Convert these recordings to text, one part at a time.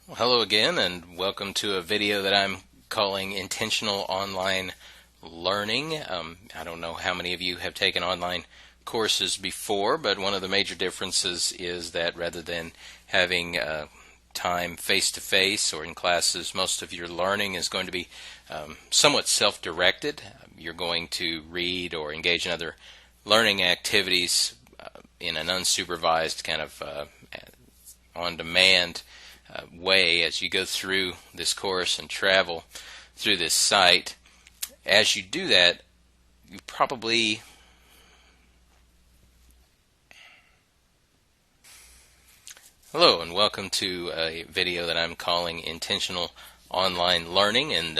Well, hello again, and welcome to a video that I'm calling Intentional Online Learning. I don't know how many of you have taken online courses before, but one of the major differences is that rather than having time face-to-face or in classes, most of your learning is going to be somewhat self-directed. You're going to read or engage in other learning activities in an unsupervised kind of on-demand way as you go through this course and travel through this site. As you do that, you probably Hello and welcome to a video that I'm calling Intentional Online Learning. And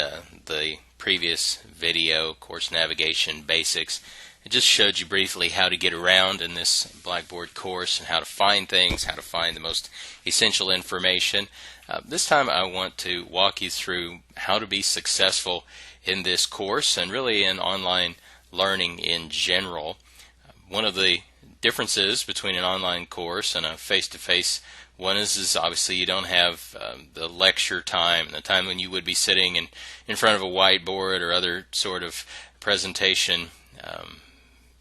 the previous video, Course Navigation Basics, it just showed you briefly how to get around in this Blackboard course and how to find things, how to find the most essential information. This time I want to walk you through how to be successful in this course and really in online learning in general. One of the differences between an online course and a face-to-face one is obviously you don't have the lecture time, the time when you would be sitting in front of a whiteboard or other sort of presentation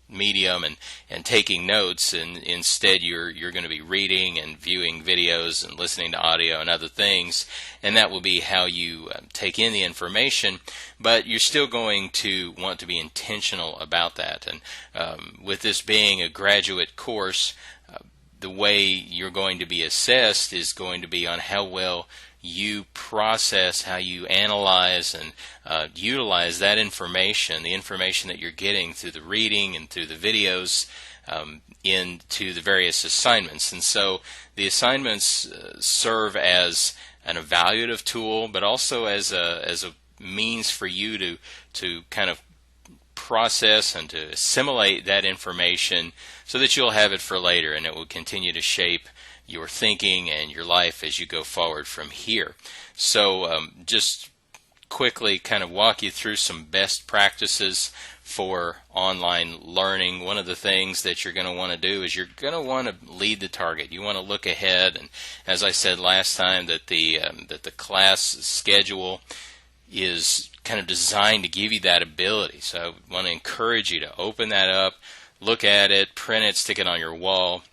medium and taking notes, and instead you're going to be reading and viewing videos and listening to audio and other things, and that will be how you take in the information, but you're still going to want to be intentional about that. And with this being a graduate course, the way you're going to be assessed is going to be on how well you process, how you analyze and utilize that information, the information that you're getting through the reading and through the videos into the various assignments. And so the assignments serve as an evaluative tool, but also as a means for you to kind of process and to assimilate that information so that you'll have it for later, and it will continue to shape your thinking and your life as you go forward from here. So just quickly kind of walk you through some best practices for online learning. One of the things that you're going to want to do is you're going to want to lead the target. You want to look ahead, and as I said last time, that the class schedule is kind of designed to give you that ability. So I want to encourage you to open that up, look at it, print it, stick it on your wall,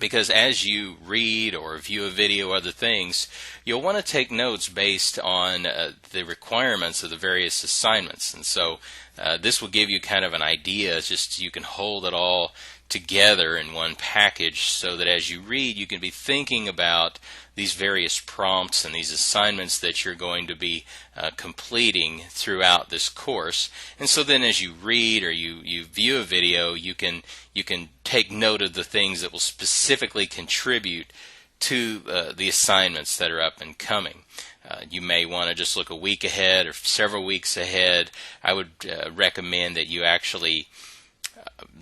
because as you read or view a video or other things, you'll want to take notes based on the requirements of the various assignments. And so this will give you kind of an idea, just you can hold it all together in one package so that as you read, you can be thinking about these various prompts and these assignments that you're going to be completing throughout this course. And so then as you read or you view a video, you can take note of the things that will specifically contribute to the assignments that are up and coming. You may want to just look a week ahead or several weeks ahead. I would recommend that you actually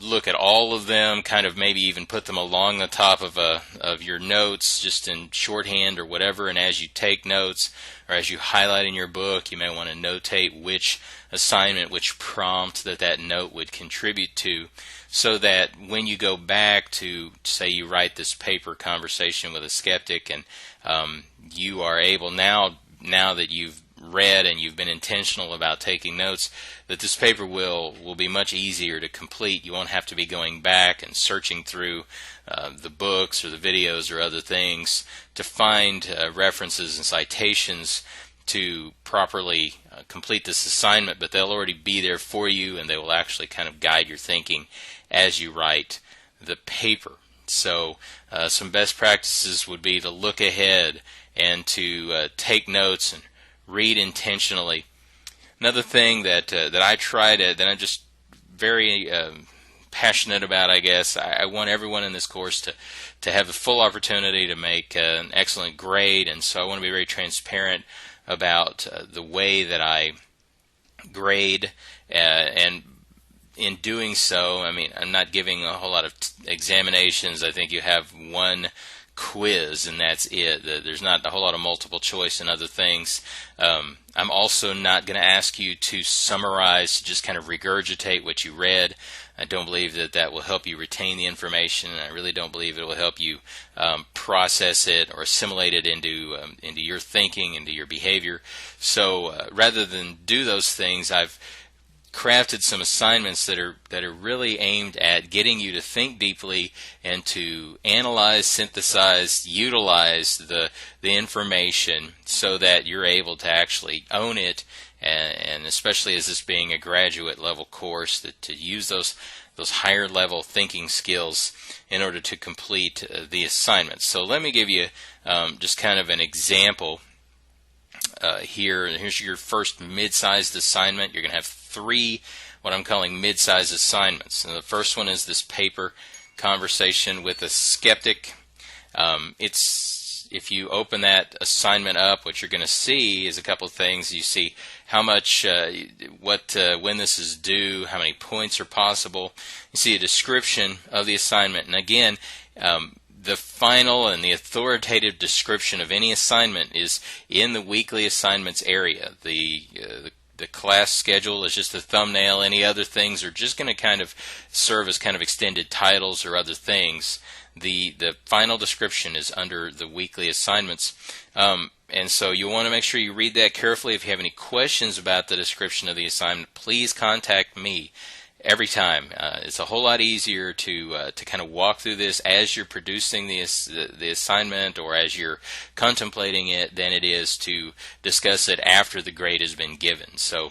look at all of them, kind of maybe even put them along the top of your notes, just in shorthand or whatever, and as you take notes or as you highlight in your book, you may want to notate which assignment, which prompt that note would contribute to, so that when you go back to, say you write this paper, Conversation with a Skeptic, and you are able now that you've read and you've been intentional about taking notes, that this paper will be much easier to complete. You won't have to be going back and searching through the books or the videos or other things to find references and citations to properly complete this assignment, but they'll already be there for you, and they will actually kind of guide your thinking as you write the paper. So some best practices would be to look ahead and to take notes and read intentionally. Another thing that I try that I'm just very passionate about, I guess, I want everyone in this course to have the full opportunity to make an excellent grade, and so I want to be very transparent about the way that I grade, and in doing so, I mean, I'm not giving a whole lot of examinations. I think you have one quiz and that's it. There's not a whole lot of multiple choice and other things. I'm also not going to ask you to summarize, just kind of regurgitate what you read. I don't believe that that will help you retain the information, and I really don't believe it will help you process it or assimilate it into your thinking, into your behavior. So rather than do those things, I've crafted some assignments that are really aimed at getting you to think deeply and to analyze, synthesize, utilize the information so that you're able to actually own it, and especially as this being a graduate level course, to use those higher level thinking skills in order to complete the assignments. So let me give you just kind of an example here. Here's your first mid-sized assignment. You're going to have 3 what I'm calling mid-sized assignments. And the first one is this paper, Conversation with a Skeptic. If you open that assignment up, what you're going to see is a couple of things. You see how much, when this is due, how many points are possible. You see a description of the assignment. And again, the final and the authoritative description of any assignment is in the weekly assignments area. The class schedule is just a thumbnail. Any other things are just going to kind of serve as kind of extended titles or other things. The final description is under the weekly assignments. And so you want to make sure you read that carefully. If you have any questions about the description of the assignment, please contact me. Every time. It's a whole lot easier to kind of walk through this as you're producing the assignment or as you're contemplating it than it is to discuss it after the grade has been given. So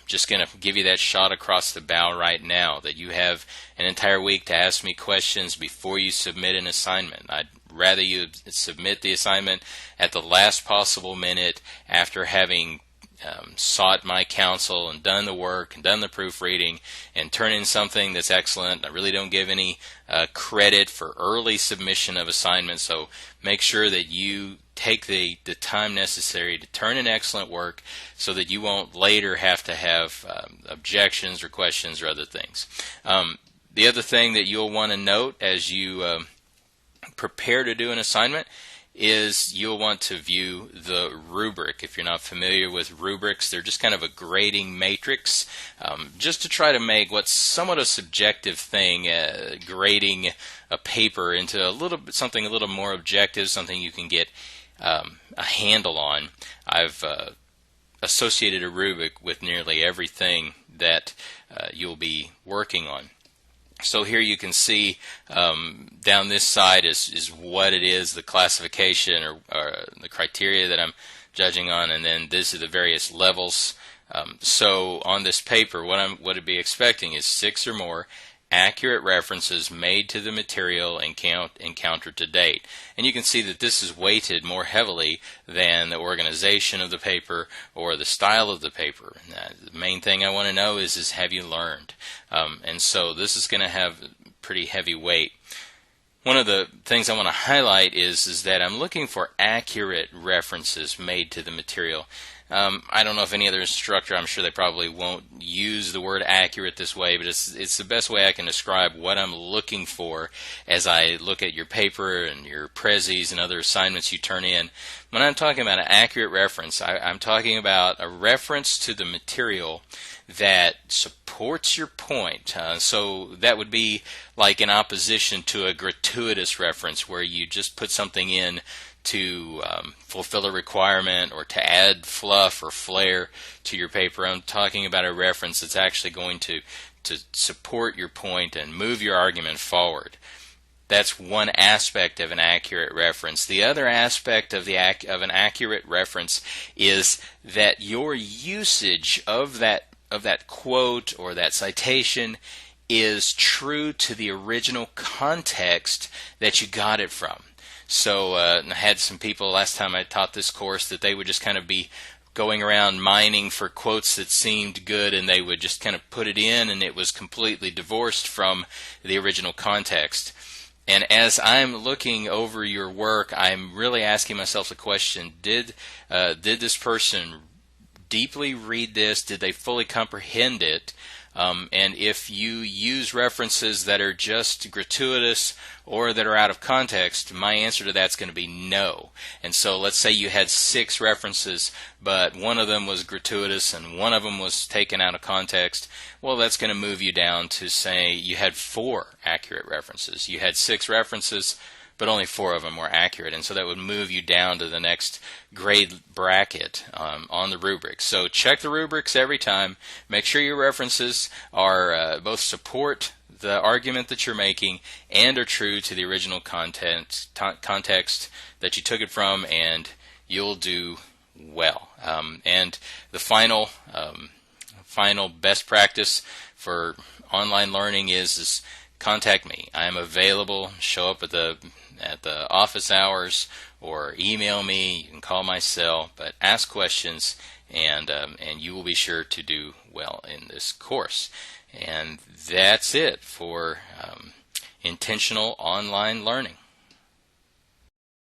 just going to give you that shot across the bow right now that you have an entire week to ask me questions before you submit an assignment. I'd rather you submit the assignment at the last possible minute after having sought my counsel and done the work and done the proofreading and turn in something that's excellent. I really don't give any credit for early submission of assignments, so make sure that you take the time necessary to turn in excellent work so that you won't later have to have objections or questions or other things. The other thing that you'll want to note as you prepare to do an assignment is you'll want to view the rubric. If you're not familiar with rubrics, they're just kind of a grading matrix, just to try to make what's somewhat a subjective thing, grading a paper into something a little more objective, something you can get a handle on. I've associated a rubric with nearly everything that you'll be working on. So here you can see down this side is what it is, the classification or the criteria that I'm judging on, and then these are the various levels. So on this paper, what I'd be expecting is 6 or more accurate references made to the material encountered to date. And you can see that this is weighted more heavily than the organization of the paper or the style of the paper. The main thing I want to know is have you learned? And so this is going to have pretty heavy weight. One of the things I want to highlight is that I'm looking for accurate references made to the material. I don't know if any other instructor, I'm sure they probably won't use the word accurate this way, but it's the best way I can describe what I'm looking for as I look at your paper and your prezzies and other assignments you turn in. When I'm talking about an accurate reference, I'm talking about a reference to the material that supports your point. So that would be like in opposition to a gratuitous reference where you just put something in to fulfill a requirement or to add fluff or flair to your paper. I'm talking about a reference that's actually going to support your point and move your argument forward. That's one aspect of an accurate reference. The other aspect of an accurate reference is that your usage of that quote or that citation is true to the original context that you got it from. So I had some people last time I taught this course that they would just kind of be going around mining for quotes that seemed good, and they would just kind of put it in, and it was completely divorced from the original context. And as I'm looking over your work, I'm really asking myself the question, did this person deeply read this? Did they fully comprehend it? And if you use references that are just gratuitous or that are out of context, my answer to that's going to be no. And so let's say you had 6 references, but one of them was gratuitous and one of them was taken out of context. Well, that's going to move you down to say you had 4 accurate references. You had 6 references, but only 4 of them were accurate, and so that would move you down to the next grade bracket on the rubric. So check the rubrics every time. Make sure your references are both support the argument that you're making and are true to the original context that you took it from, and you'll do well. And the final best practice for online learning is contact me. I am available. Show up at the office hours or email me. You can call my cell, but ask questions, and you will be sure to do well in this course. And that's it for intentional online learning.